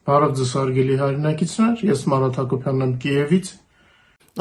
Բարև ձեզ հարգելի հայրենակիցներ, ես Մարատ Հակոբյանն եմ Կիևից։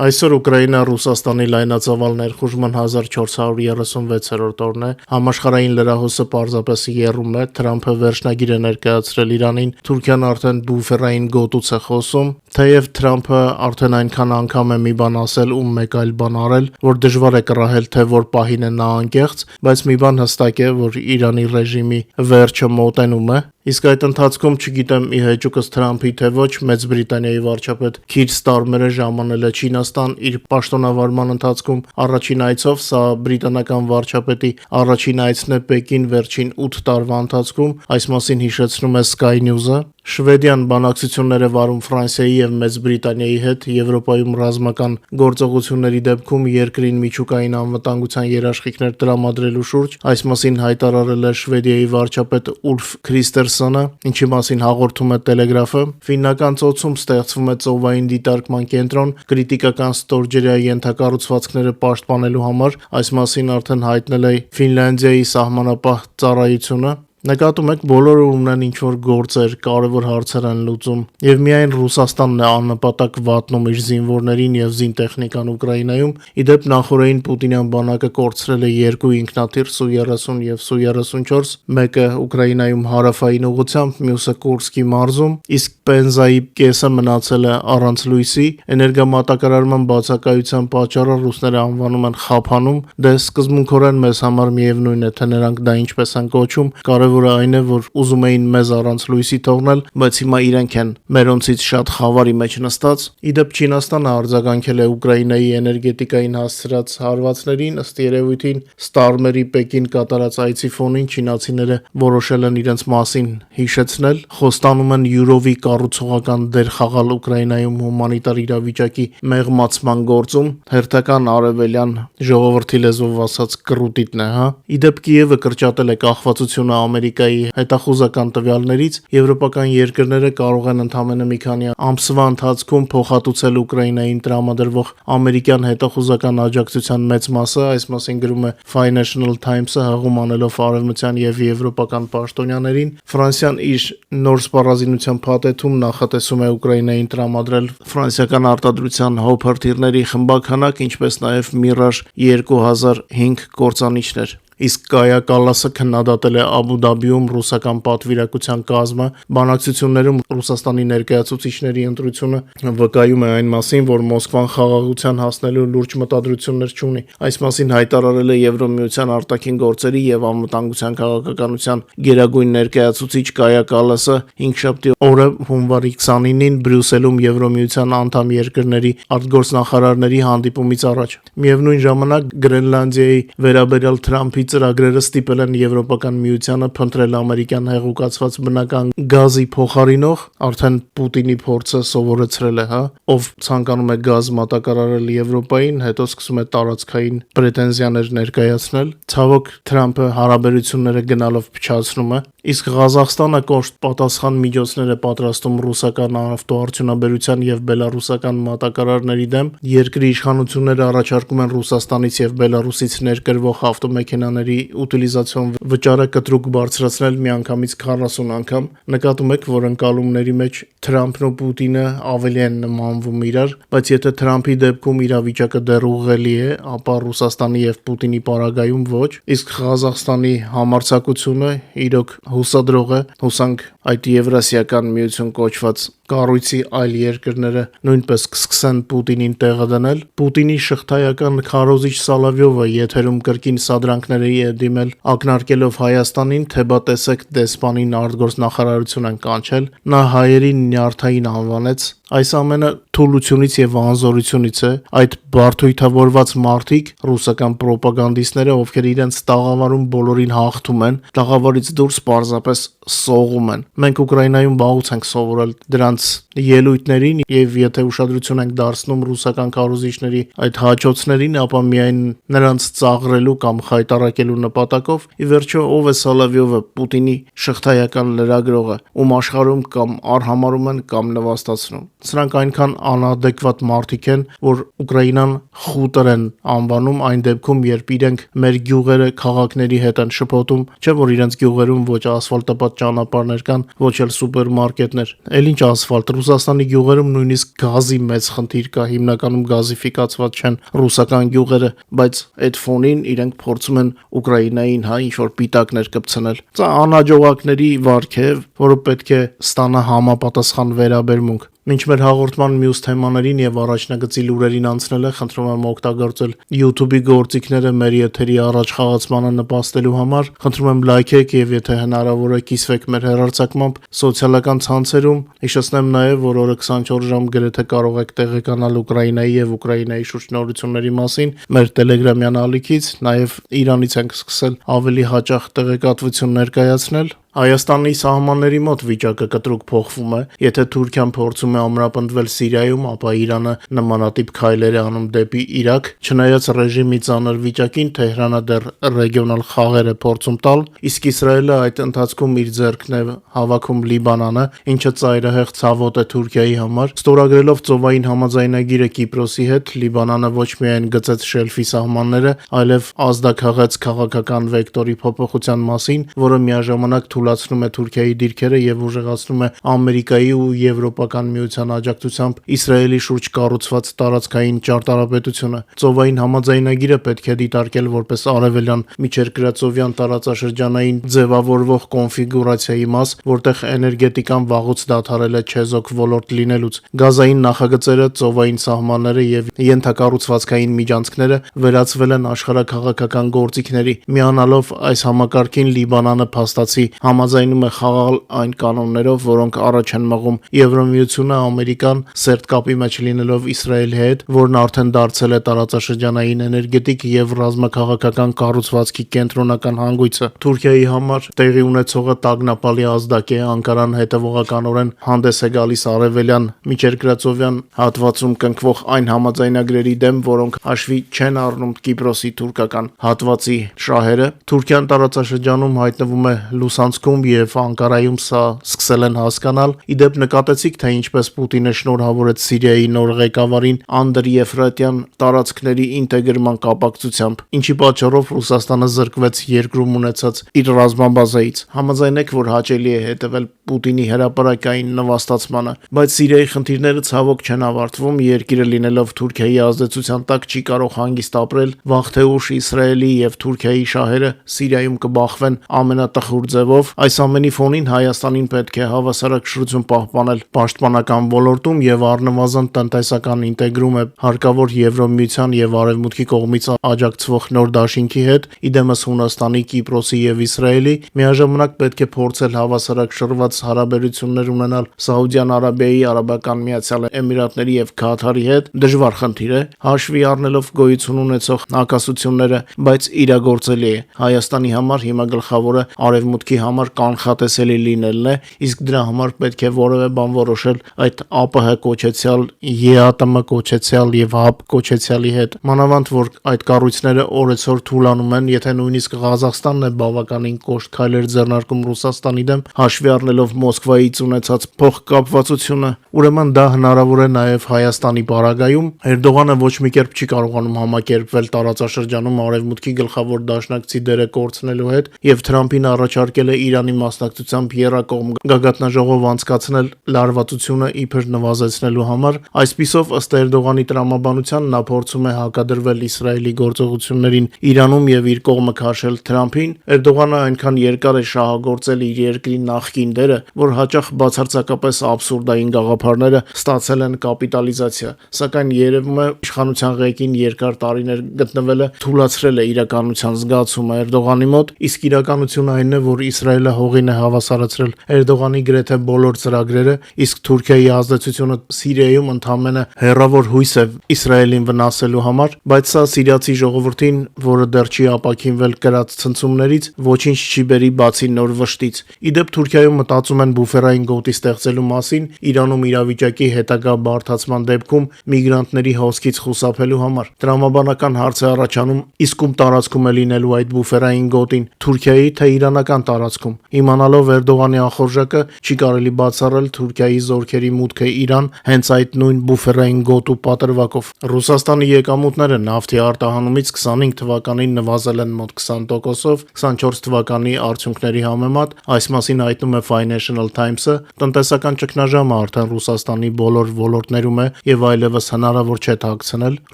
Այսօր Ուկրաինա-Ռուսաստանի լայնածավալ ներխուժման 1436-րդ օրն է, համաշխարհային լրահոսը պարզապես եռում է, Թրամփը վերջնագիր է ներկայացրել Իրանին, Թուրքիան արդեն բուֆերային գոտուց է խոսում, թեև Թրամփը արդեն այնքան անգամ է մի բան ասել ու մեկ այլ բան արել, որ դժվար է կռահել, թե որ պահին է նա անկեղծ, բայց մի բան հստակ է, որ Իրանի ռեժիմի վերջը մոտենում է, իսկ այդ ընթացքում չգիտեմ ի հեճուկս Թրամփի թե ոչ, Մեծ Բրիտանիայի վարչապետ Քիր Ստարմերը ժամանել է Չինաստան իր պաշտոնավարման ընթացքում առաջին այցով, սա բրիտանական վարչապետի առաջին այցն է Պեկին վերջին 8 տարվա ընթացքում, այս մասին հիշեցնում է Sky News-ը։ Շվեդիան բանակցություններ է վարում Ֆրանսիայի և Մեծ Բրիտանիայի հետ Եվրոպայում ռազմական գործողությունների դեպքում երկրին միջուկային անվտանգության երաշխիքներ տրամադրելու շուրջ, այս մասին հայտարարել է Շվեդիայի վարչապետ Ուլֆ Քրիստերսոնը, ինչի մասին հաղորդում է Տելեգրաֆը։ Ֆիննական ծոցում ստեղծվում է ծովային դիտարկման կենտրոն կրիտիկական ստորջրյա ենթակառուցվածքները պաշտպանելու համար, այս մասին արդեն հայտնել է Ֆինլանդիայի սահմանապահ ծառայությունը։ Նկատում եք, բոլորը ունեն ինչ-որ գործեր, կարևոր հարցեր են լուծում, և միայն Ռուսաստանն է աննպատակ վատնում իր զինվորներին և զինտեխնիկան Ուկրաինայում։ Ի դեպ նախօրեին Պուտինյան բանակը կորցրել է 2 ինքնաթիռ Սու-30 և Սու-34, մեկը Ուկրաինայում հարավային ուղղությամբ, մյուսը Կուրսկի մարզում, իսկ Պենզայի կեսը մնացել է առանց լույսի։ Էներգամատակարարման բացակայության պատճառով ռուսները անվանում են խափանում, դե սկզբունքորեն մեզ համար միևնույն է, թե նրանք դա ինչպես են կոչում, կարևորը այն է, որ ուզում էին մեզ առանց լույսի թողնել, բայց հիմա իրենք են մերոնցից շատ խավարի մեջ նստած։ Ի դեպ Չինաստանը արձագանքել է Ուկրաինայի էներգետիկային հասցրած հարվածներին, ըստ երևույթին Ստարմերի Պեկին կատարած այցի ֆոնին չինացիները որոշել են իրենց մասին հիշեցնել, խոստանում են յուրովի կառուցողական դեր խաղալ Ուկրաինայում հումանիտար իրավիճակի մեղմացման գործում, հերթական արևելյան ժողովրդի լեզվով ասած կռուտիտն է, հա։ Ի դեպ Կիևը կրճատել է կախվածությունը Ամերիկայի հետախուզական տվյալներից, եվրոպական երկրները կարող են ընդամենը մի քանի ամսվա ընթացքում փոխհատուցել Ուկրաինային տրամադրվող ամերիկյան հետախուզական աջակցության մեծ մասը, այս մասին գրում է Financial Times-ը հղում անելով արևմտյան և եվրոպական պաշտոնյաներին։ Ֆրանսիան իր նոր սպառազինության փաթեթում նախատեսում է Ուկրաինային տրամադրել ֆրանսիական արտադրության հոփրթիռների խմբաքանակ, ինչպես նաև Mirage 2005 կործանիչներ։ Իսկ Կայա Կալասը քննադատել է Աբու Դաբիում ռուսական պատվիրակության կազմը, բանակցություններում Ռուսաստանի ներկայացուցիչների ընտրությունը վկայում է այն մասին, որ Մոսկվան խաղաղության հասնելու լուրջ մտադրություններ չունի։ Այս մասին հայտարարել է Եվրոմիության արտաքին գործերի և անվտանգության քաղաքականության գերագույն ներկայացուցիչ Կայա Կալասը հինգշաբթի օրը հունվարի 29-ին Բրյուսելում Եվրոմիության անդամ երկրների արտգործնախարարների հանդիպումից առաջ։ Միևնույն ժամանակ Գրենլանդիայի վերաբերյալ Թրամփի ծրագրերը ստիպել են Եվրոպական միությանը փնտրել ամերիկյան հեղուկացված բնական գազի փոխարինող, արդեն Պուտինի փորձը սովորեցրել է, հա, ով ցանկանում է գազ մատակարարել Եվրոպային, հետո սկսում է տարածքային պրետենզիաներ ներկայացնել։ Ցավոք Թրամփը հարաբերությունները գնալով փչացնում է, իսկ Ղազախստանը կոշտ պատասխան միջոցներ է պատրաստում ռուսական ավտոարդյունաբերության և բելառուսական մատակարարների դեմ։ Երկրի իշխանությունները առաջարկում են Ռուսաստանից և Բելառուսից ներկրվող ավտոմեքենաների ուտիլիզացիոն վճարը կտրուկ բարձրացնել միանգամից 40 անգամ։ Նկատում եք, որ ընկալումների մեջ Թրամփն ու Պուտինը ավելի են նմանվում իրար, բայց եթե Թրամփի դեպքում իրավիճակը դեռ ուղղելի է, ապա Ռուսաստանի և Պուտինի պարագայում ոչ, իսկ Ղազախստանի համարձակությունը իրոք հուսադրող է, հուսանք այդ Եվրասիական միություն կոչված կառույցի այլ երկրները նույնպես կսկսեն Պուտինին տեղը դնել։ Պուտինի շղթայական քարոզիչ Սալավյովը եթերում կրկին սադրանքների է դիմել, ակնարկելով Հայաստանին, թե բա տեսեք դեսպանին արտգործնախարարություն են կանչել, նա հայերին նյարդային անվանեց։ Այս ամենը թուլությունից և անզորությունից է։ Այդ բարդույթավորված մարդիկ, ռուսական պրոպագանդիստները, ովքեր իրենց տաղավարում բոլորին հաղթում են, տաղավարից դուրս պարզապես սողում են։ Մենք Ուկրաինայում վաղուց ենք սովորել դրանց ելույթներին, եւ եթե ուշադրություն ենք դարձնում ռուսական քարոզիչների այդ հաճոցներին, ապա միայն նրանց ծաղրելու կամ խայտառակելու նպատակով։ Ի վերջո, ով է Սոլովյովը, Պուտինի շղթայական լրագրողը, ում աշխարհում կամ արհամարում են կամ նվաստացնում։ Սրանք այնքան անադեկվատ մարդիկ են, որ Ուկրաինան խուտր են անվանում այն դեպքում, երբ իրենք մեր գյուղերը քաղաքների հետ են շփոթում, չէ՞ որ իրենց գյուղերում ոչ ասֆալտապատ ճանապարհներ կան, ոչ էլ սուպերմարկետներ։ Էլ ինչ ասֆալտ, Ռուսաստանի գյուղերում նույնիսկ գազի մեծ խնդիր կա, հիմնականում գազիֆիկացված չեն ռուսական գյուղերը, բայց այդ ֆոնին իրենք փորձում են Ուկրաինային ինչ-որ պիտակներ կպցնել։ Սա անհաջողակների վարք է, որը պետք է ստանա համապատասխան վերաբերմունք։ Մինչ մեր հաղորդման մյուս թեմաներին եւ առաջնագծի լուրերին անցնելը, խնդրում եմ օգտագործել YouTube-ի գործիքները մեր եթերի առաջ խաղացմանը նպաստելու համար։ Խնդրում եմ լայքեք եւ եթե հնարավոր է կիսվեք մեր հեռարձակմամբ սոցիալական ցանցերում։ Հիշեցնեմ նաեւ, որ օրը 24 ժամ գրեթե կարող եք տեղեկանալ Ուկրաինայի եւ Ուկրաինայի շուրջնորությունների մասին մեր Telegram-յան ալիքից, նաեւ Իրանից ենք սկսել ավելի հաճախ տեղեկատվություն ներկայացնել։ Հայաստանի սահմանների մոտ վիճակը կտրուկ փոխվում է։ Եթե Թուրքիան փորձում է ամրապնդվել Սիրիայում, ապա Իրանը նմանատիպ քայլեր է անում դեպի Իրաք։ Չնայած ռեժիմի ծանր վիճակին, Թեհրանը դեռ ռեգիոնալ խաղեր է փորձում տալ, իսկ Իսրայելը այդ ընթացքում իր ձեռքն է հավաքում Լիբանանը, ինչը ծայրահեղ ցավոտ է Թուրքիայի համար։ Ստորագրելով ծովային համաձայնագիրը Կիպրոսի հետ, Լիբանանը ոչ միայն գծեց շելֆի սահմանները, այլև ազդակաղեց քաղաքական վեկտորի փոփոխության մասին, որը միաժամանակ թույլատրում է Թուրքիայի դիրքերը եւ ուժեղացնում է Ամերիկայի ու Եվրոպական միության աջակցությամբ Իսրայելի շուրջ կառուցված տարածքային ճարտարապետությունը։ Ծովային համաձայնագիրը պետք է դիտարկել որպես արևելյան միջերկրածովյան տարածաշրջանային ձևավորվող կոնֆիգուրացիայի մաս, որտեղ էներգետիկան վաղուց դադարել է չեզոք ոլորտ լինելուց։ Գազային նախագծերը, ծովային սահմանները եւ ենթակառուցվածքային միջանցքները վերածվել են աշխարհաքաղաքական գործիքների։ Միանալով այս համակարգին Լիբանանը փաստացի համաձայնում է խաղալ այն կանոններով, որոնք առաջ են մղում Եվրամիությունը, Ամերիկան, սերտ կապի մեջ լինելով Իսրայելի հետ, որն արդեն դարձել է տարածաշրջանային էներգետիկ եւ ռազմաքաղաքական կառուցվածքի կենտրոնական հանգույցը։ Թուրքիայի համար տեղի ունեցողը տագնապալի ազդակ է։ Անկարան հետևողականորեն հանդես է գալիս արևելյան միջերկրածովյան հատվածում կնքվող այն համաձայնագրերի դեմ, որոնք հաշվի չեն առնում Կիպրոսի թուրքական հատվածի շահերը։ Թուրքիան տարածաշրջանում հայտնվում է լուսանցքում եւ Անկարայում սա սկսել են հասկանալ։ Իդեպ նկատեցիք, թե ինչպես Պուտինը շնորհավորեց Սիրիայի նոր ղեկավարին անդրեֆրատյան տարածքների ինտեգրման կապակցությամբ, ինչի պատճառով Ռուսաստանը զրկվեց երկրում ունեցած իր ռազմաբազայից։ Համաձայնեք, որ հաճելի է հետևել Պուտինի հրապարակային նվաստացմանը, բայց Սիրիայի խնդիրները ցավոք չեն ավարտվում։ Երկիրը լինելով Թուրքիայի ազդեցության տակ չի կարող հանգիստ ապրել։ Վաղ թե ուշ Իսրայելի եւ Թուրքիայի շահերը Սիրիայում կբախվեն ամենատխուր ձևով։ Այս ամենի ֆոնին Հայաստանին պետք է հավասարակշռություն պահպանել պաշտպանական ոլորտում եւ առնվազն տնտեսական ինտեգրում է հարկավոր Եվրոմիության եւ Արևմուտքի կողմից աջակցվող նոր դաշինքի հետ, իդեմս Հունաստանի, Կիպրոսի եւ Իսրայելի։ Միաժամանակ պետք է փորձել հավասարակշռված հարաբերություններ ունենալ Սաուդյան Արաբիայի, Արաբական Միացյալ Էմիրատների եւ Քաթարի հետ։ Դժվար խնդիր է, հաշվի առնելով գոյություն ունեցող հակասությունները, բայց իրագործելի է։ Հայաստանի համար հիմա գլխավորը Արևմուտքի համար կանխատեսելի լինելն է, իսկ դրա համար պետք է որևէ բան որոշել այդ ԱՊՀ կոչեցյալ, ԵԱՏՄ կոչեցյալ եւ ՀԱՊ կոչեցյալի հետ։ Մանավանդ որ այդ կառույցները օրեցօր թուլանում են, եթե նույնիսկ Ղազախստանն է բավականին կոշտ քայլեր ձեռնարկում Ռուսաստանի դեմ, հաշվի առնելով Մոսկվայից ունեցած փոխկապվածությունը, ուրեմն դա հնարավոր է նաեւ Հայաստանի պարագայում։ Էրդողանը ոչ մի կերպ չի կարողանում համակերպվել տարածաշրջանում Արևմուտքի գլխավոր դաշնակցի դերը կորցնելու հետ եւ Թրամփին առաջարկել է Իրանի մասնակցությամբ եռակողմ գագաթնաժողով անցկացնել լարվածությունը իբր նվազեցնելու համար։ Այսպիսով, ըստ Էրդողանի տրամաբանության, նա փորձում է հակադրվել Իսրայելի գործողություններին Իրանում եւ իր կողմը քաշել Թրամփին։ Էրդողանը այնքան երկար է շահագործել իր երկրի նախկին դերը, որ հաճախ բացարձակապես աբսուրդային գաղափարները ստացել են կապիտալիզացիա, սակայն երևում է իշխանության ղեկին երկար տարիներ գտնվելը թույլատրել է իրականության զգացումը Էրդողանի մոտ, իսկ իրականությունը այն է, որ Իսրայելը հողին է հավասարացրել Էրդողանի գրեթե բոլոր ծրագրերը, իսկ Թուրքիայի ազդեցությունը Սիրիայում ընդամենը հեռավոր հույս է Իսրայելին վնասելու համար, բայց սա սիրիացի ժողովրդին, որը դեռ չի ապաքինվել կրած ցնցումներից, ոչինչ չի բերի բացի նոր վշտից։ Իդեպ Թուրքիայում մտածում մտածում են բուֆերային գոտի ստեղծելու մասին Իրանում իրավիճակի հետագա բարդացման դեպքում միգրանտների հոսքից խուսափելու համար։ Տրամաբանական հարց է առաջանում, իսկ ում տարածքում է լինելու այդ բուֆերային գոտին՝ Թուրքիայի թե իրանական տարածքում։ Իմանալով Էրդողանի ախորժակը չի կարելի բացառել Թուրքիայի զորքերի մուտքը Իրան հենց այդ նույն բուֆերային գոտու պատրվակով։ Ռուսաստանի եկամուտները նավթի արտահանումից 25 թվականին նվազել են մոտ 20%-ով, 24 թվականի արդյունքների համեմատ, այս մասին հայտնում է Financial Times-ը, տնտեսական ճգնաժամը արդեն Ռուսաստանի բոլոր ոլորտներում է եւ այլևս հնարավոր չէ թաքցնել։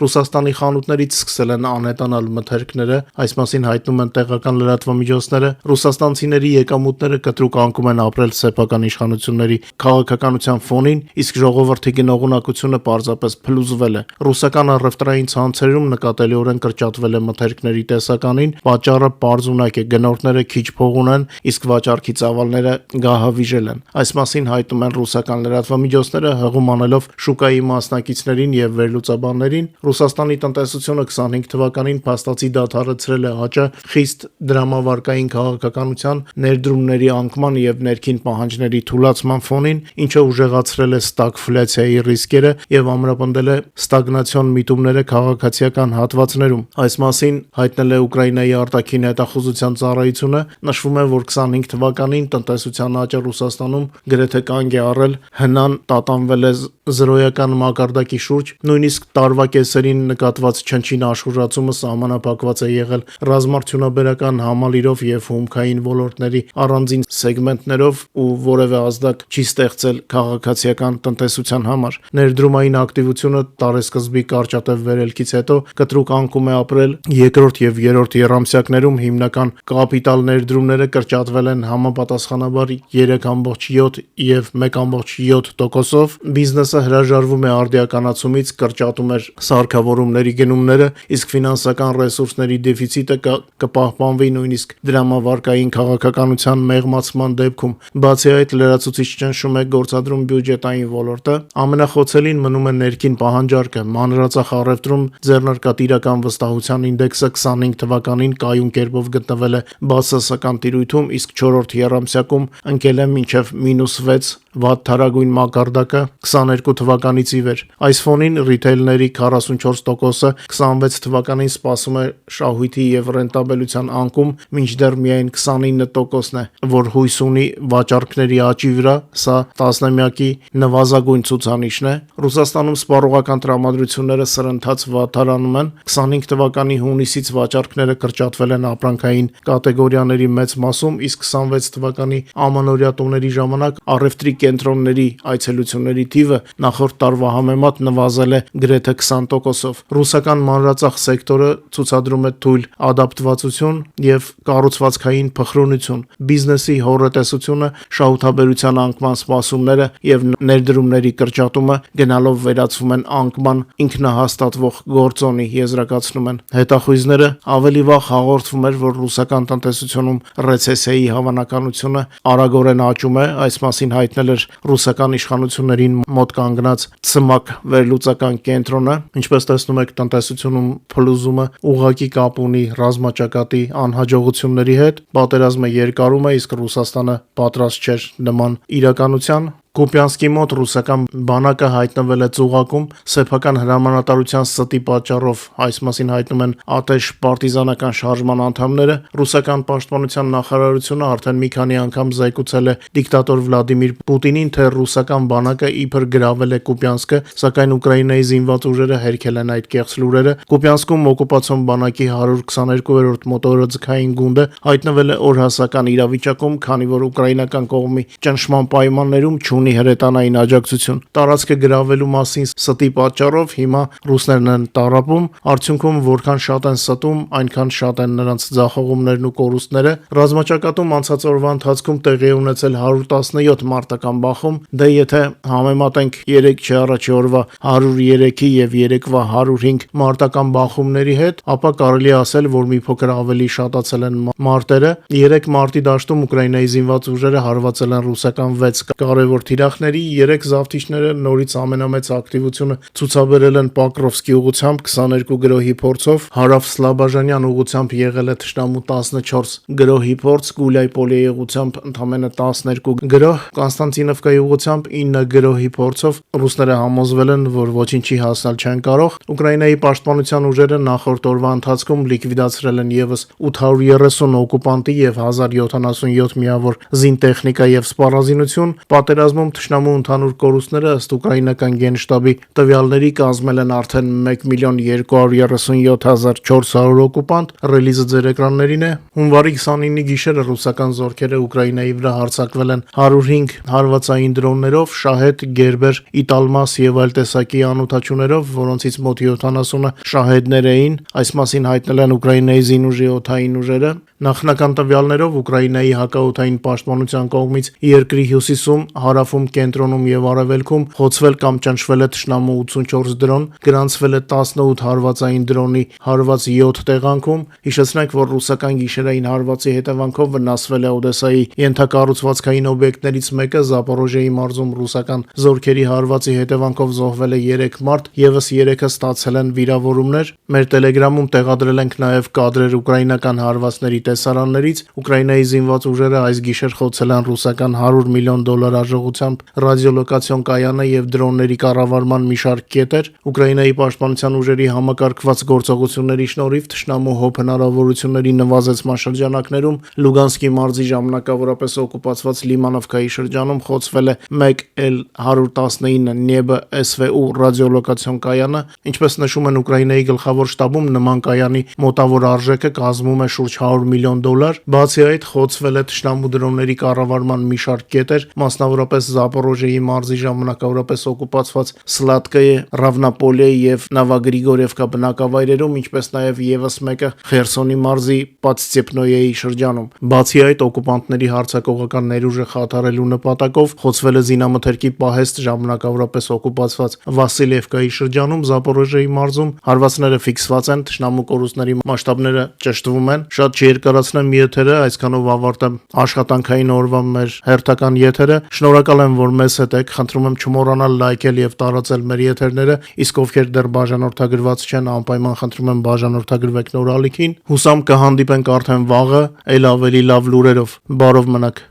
Ռուսաստանի խանութներից սկսել են անհետանալ մթերքները, այս մասին հայտնում են տեղական լրատվամիջոցները։ Ռուսաստանցիների եկամուտները կտրուկ անկում են ապրել սեփական իշխանությունների քաղաքականության ֆոնին, իսկ ժողովրդի գնողունակությունը պարզապես փլուզվել է։ Ռուսական առևտրային ցանցերում նկատելիորեն կրճատվել է մթերքների տեսականին, պատճառը պարզունակ է՝ գնորդները քիչ փող ունեն, իսկ վաճառքի ծավալները գահավիժել են։ Այս մասին հայտնում են ռուսական լրատվամիջոցները, հղում անելով շուկայի մասնակիցներին եւ վերլուծաբաններին։ Ռուսաստանի տնտեսությունը 25 թվականին փաստացի դադարեցրել է աճը խիստ դրամավարկային քաղաքականության, ներդրումների անկման եւ ներքին պահանջների թուլացման ֆոնին, ինչը ուժեղացրել է ստագֆլյացիայի ռիսկերը եւ ամրապնդել է ստագնացիոն միտումները քաղաքացիական հատվածներում։ Այս մասին հայտնել է Ուկրաինայի արտաքին հետախուզության ծառայությունը։ Նշվում է, որ 25 թվականին տնտեսության աճը Ռուսաստանում գրեթե կանգ է առել, հնան տատանվել է զրոյական մակարդակի շուրջ, նույնիսկ տարվա կեսերին նկատված չնչին աշխուժացումը սահմանափակված է եղել ռազմարտունաբերական համալիրով եւ հումքային ոլորտների առանձին սեգմենտներով ու որևէ ազդակ չի ստեղծել քաղաքացիական տնտեսության համար։ Ներդրումային ակտիվությունը տարեսկզբի կարճատև վերելքից հետո կտրուկ անկում է ապրել, երկրորդ եւ երրորդ եռամսյակներում հիմնական կապիտալ ներդրումները կրճատվել են համապատասխանաբար 3.7 եւ 1.7%-ով, բիզնեսը հրաժարվում է արդիականացումից, կրճատում է սարքավորումների գնումները, իսկ ֆինանսական ռեսուրսների դեֆիցիտը կպահպանվի նույնիսկ դրամավարկային քաղաքականության մեղմացման դեպքում։ Բացի այդ, լրացուցիչ ճնշում է գործադրում բյուջետային ոլորտը, ամենախոցելին մնում է ներքին պահանջարկը։ Մանրածախ առևտրում ձեռնարկատիրական վստահության ինդեքսը 25 թվականին կայուն կերպով գտնվել է բացասական տիրույթում, իսկ 4-րդ եռամսյակում ընկել է մինչև -6 վատթարագույն մակարդակը 22 թվականից ի վեր։ Այս ֆոնին ռիթեյլների 44%-ը 26 թվականին սպասում է շահույթի եւ ռենտաբելության անկում, մինչդեռ միայն 29%-ն է, որ հույս ունի վաճառքների աճի վրա, սա տասնամյակի նվազագույն ցուցանիշն է։ Ռուսաստանում սպառողական տրամադրությունները սրընթաց վատթարանում են։ 25 թվականի հունիսից վաճառքները կրճատվել են ապրանքային կատեգորիաների մեծ մասում, իսկ 26 թվականի ամանորյա տոների ժամանակ առևտրի կենտրոնների այցելությունների թիվը նախորդ տարվա համեմատ նվազել է գրեթե 20%-ով։ Ռուսական մանրածախ սեկտորը ցուցադրում է թույլ ադապտվածություն եւ կառուցվածքային փխրունություն։ Բիզնեսի հոռետեսությունը, շահութաբերության անկման սպասումները եւ ներդրումների կրճատումը գնալով վերածվում են անկման ինքնահաստատվող գործոնի, եզրակացնում են հետախույզները։ Ավելի վաղ հաղորդվում էր, որ ռուսական տնտեսությունում ռեցեսիայի հավանականությունը արագորեն աճում է, այս մասին հայտնել էր ռուսական իշխանություններին մոտ կանգնած ՑՄԱԿ վերլուծական կենտրոնը։ Ինչպես տեսնում եք, տնտեսությունում փլուզումը ուղղակի կապ ունի ռազմաճակատի անհաջողությունների հետ, պատերազմը երկարում է, իսկ Ռուսաստանը պատրաստ չէր նման իրականության։ Կուպյանսկի մոտ ռուսական բանակը հայտնվել է ծուղակում սեփական հրամանատարության ստի պատճառով, այս մասին հայտնում են ԱՏԵՇ պարտիզանական շարժման անդամները։ Ռուսական պաշտպանության նախարարությունը արդեն մի քանի անգամ զեկուցել է դիկտատոր Վլադիմիր Պուտինին, թե ռուսական բանակը իբր գրավել է Կուպյանսկը, սակայն Ուկրաինայի զինված ուժերը հերքել են այդ կեղծ լուրերը։ Կուպյանսկում օկուպացիոն բանակի 122-րդ մոտորաձգային գունդը հայտնվել է օրհասական իրավիճակում, քանի որ ուկրաինական կողմի ճնշման պայմաններում չունի հրետանային աջակցություն։ Տարածքը գրավելու մասին ստի պատճառով հիմա ռուսներն են տառապում, արդյունքում որքան շատ են ստում, այնքան շատ են նրանց ձախողումներն ու կորուստները։ Ռազմաճակատում անցած օրվա ընթացքում տեղի ունեցել 117 մարտական բախում, դե եթե համեմատենք 3 առաջի օրվա 103-ի եւ երեկվա 105 մարտական բախումների հետ, ապա կարելի է ասել, որ մի փոքր ավելի շատացել են մարտերը։ 3 մարտի դաշտում Ուկրաինայի զինված ուժերը հարվածել են ռուսական 6 կարևոր թիրախների 3 զավթիչները նորից ամենամեծ ակտիվությունը ցուցաբերել են Պոկրովսկի ուղղությամբ 22 գրոհի փորձով, հարավ Սլաբաժանյան ուղղությամբ եղել է թշնամու 14 գրոհի փորձ, Գուլյայպոլիի ուղղությամբ ընդամենը 12 գրոհ, Կոնստանտինովկայի ուղղությամբ 9 գրոհի փորձով ռուսները համոզվել են, որ ոչինչի հասնել չեն կարող։ Ուկրաինայի պաշտպանության ուժերը նախորդ օրվա ընթացքում լիկվիդացրել են եւս 830 օկուպանտի եւ 1077 միավոր զինտեխնիկա եւ սպառազինություն։ Պատերազմում թշնամու ընդհանուր կորուստները ըստ ուկրաինական գենշտաբի տվյալների կազմել են արդեն 1,237,400 օկուպանտ։ Ռելիզը ձեր էկրաններին է։ Հունվարի 29-ի գիշերը ռուսական զորքերը Ուկրաինայի վրա հարձակվել են 105 հարվածային դրոններով, Շահեդ, Գերբեր, Իտալմաս եւ այլ տեսակի անօթաչուներով, որոնցից մոտ 70-ը շահեդներ էին։ Այս մասին հայտնել են Ուկրաինայի զինուժի օդային ուժերը։ Նախնական տվյալներով Ուկրաինայի հակաօդային պաշտպանության կողմից երկրի հյուսիսում, հարավում, կենտրոնում եւ արևելքում խոցվել կամ ճնշվել է թշնամու 84 դրոն, գրանցվել է 18 հարվածային դրոնի հարված 7 տեղանքում։ Հիշեցնենք, որ ռուսական գիշերային հարվածի հետևանքով վնասվել է Օդեսայի ենթակառուցվածքային օբյեկտներից մեկը, Զապորոժիեի մարզում ռուսական զորքերի հարվածի հետևանքով զոհվել է 3 մարդ, եւս 3-ը ստացել են վիրավորումներ։ Մեր Telegram-ում տեղադրել ենք նաեւ կադրեր ուկրաինական հարվածների տեսարաններից։ Ուկրաինայի զինված ուժերը այս գիշեր խոցել են ռուսական $100 միլիոն արժողությամբ ռադիոլոկացիոն կայանը եւ դրոնների կառավարման մի շարք կետեր։ Ուկրաինայի պաշտպանության ուժերի համակարգված գործողությունների շնորհիվ թշնամու հոբ հնարավորությունների նվազեցման շրջանակներում Լուգանսկի մարզի ժամանակավորապես օկուպացված Լիմանովկայի շրջանում խոցվել է 1L119 Նեբը SVU ռադիոլոկացիոն կայանը։ Ինչպես նշում են Ուկրաինայի գլխավոր շտաբում, նման կայանի մոտավոր արժեքը կազմում է շուրջ $100 միլիոն։ Բացի այդ, խոցվել է թշնամու դրոնների կառավարման մի շարք կետեր, մասնավորապես Զապորոժիեի մարզի ժամանակավորապես օկուպացված Սլատկայե, Ռավնապոլիե եւ Նավագրիգորևկա բնակավայրերում, ինչպես նաեւ եւս մեկը Խերսոնի մարզի Պատստեպնոյեի շրջանում։ Բացի այդ, օկուպանտների հարձակողական ներուժը խաթարելու նպատակով խոցվել է զինամթերքի պահեստ ժամանակավորապես օկուպացված Վասիլևկայի շրջանում, Զապորոժիեի մարզում։ Հարվածները ֆիքսված են, թշնամու կորուստների մասշտաբները ճշտվում են։ Շատ չերկարացնեմ եթերը, այսքանով ավարտեմ աշխատանքային օրվա մեր հերթական եթերը։ Շնորհակալ եմ, որ մեզ հետ եք։ Խնդրում եմ չմոռանալ լայքել եւ տարածել մեր եթերները, իսկ ովքեր դեռ բաժանորդագրված չեն, անպայման խնդրում եմ բաժանորդագրվեք նոր ալիքին։ Հուսամ կհանդիպենք արդեն վաղը, այլ ավելի լավ լուրերով։ Բարով մնաք։